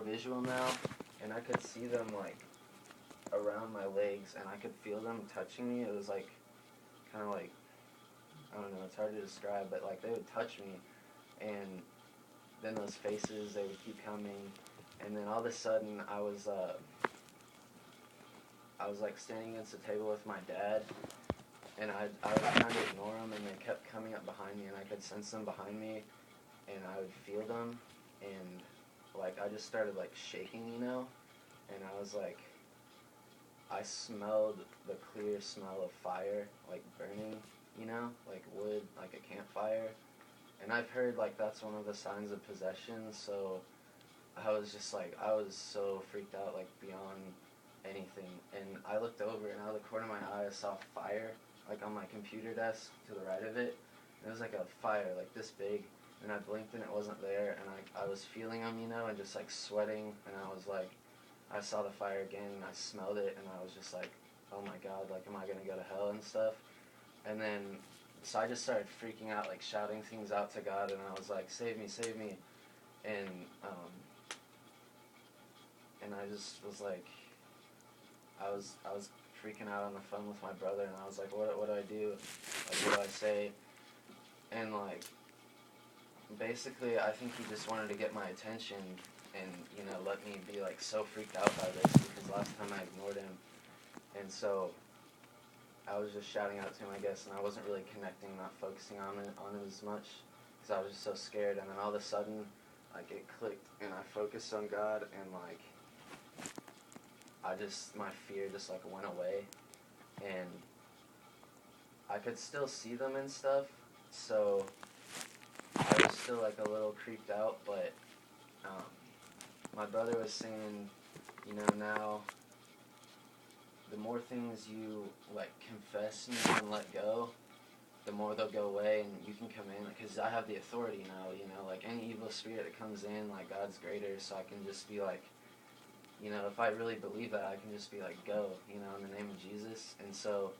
visual now, and I could see them, like, around my legs, and I could feel them touching me. It was, like, kind of like, I don't know, it's hard to describe, but, like, they would touch me, and then those faces, they would keep coming, and then all of a sudden, I was like, standing against the table with my dad, and I was trying to ignore them, and they kept coming up behind me, and I could sense them behind me, and I would feel them, and, like, I just started, like, shaking, you know, and I was, like, I smelled the clear smell of fire, like, burning, you know, like wood, like a campfire, and I've heard, like, that's one of the signs of possession, so I was just, like, I was so freaked out, like, beyond anything, and I looked over, and out of the corner of my eye, I saw fire, like, on my computer desk to the right of it, and it was, like, a fire, like, this big, and I blinked, and it wasn't there, and I was feeling them, you know, and just, like, sweating, and I was, like, I saw the fire again, and I smelled it, and I was just, like, oh my God, like, am I gonna go to hell and stuff, and then, so I just started freaking out, like, shouting things out to God, and I was, like, save me, and I just was, like, I was freaking out on the phone with my brother, and I was like, what do I do? Like, what do I say? And, like, basically, I think he just wanted to get my attention and, you know, let me be, like, so freaked out by this, because last time I ignored him. And so I was just shouting out to him, I guess, and I wasn't really connecting, not focusing on it as much, because I was just so scared. And then all of a sudden, like, it clicked, and I focused on God, and, like, my fear just, like, went away, and I could still see them and stuff, so I was still, like, a little creeped out, but my brother was saying, you know, now, the more things you, like, confess and let go, the more they'll go away, and you can come in, because I have the authority now, you know, like, any evil spirit that comes in, like, God's greater, so I can just be, like, you know, if I really believe that, I can just be like, go, you know, in the name of Jesus. And so,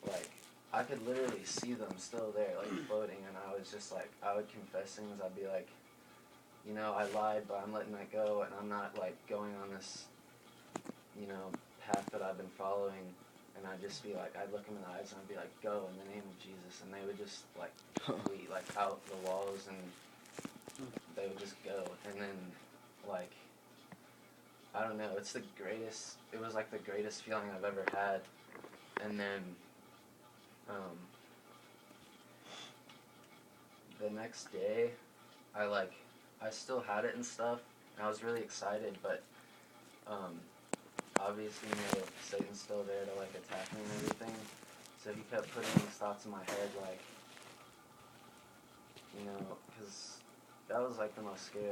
like, I could literally see them still there, like, floating, and I was just, like, I would confess things. I'd be like, you know, I lied, but I'm letting that go, and I'm not, like, going on this, you know, path that I've been following. And I'd just be like, I'd look them in the eyes, and I'd be like, go, in the name of Jesus. And they would just, like, flee, like, out the walls, and they would just go. And then, like, I don't know, it was like the greatest feeling I've ever had. And then, the next day, I still had it and stuff, and I was really excited, but, obviously, you know, Satan's still there to, like, attack me and everything, so he kept putting these thoughts in my head, like, you know, because that was, like, the most scary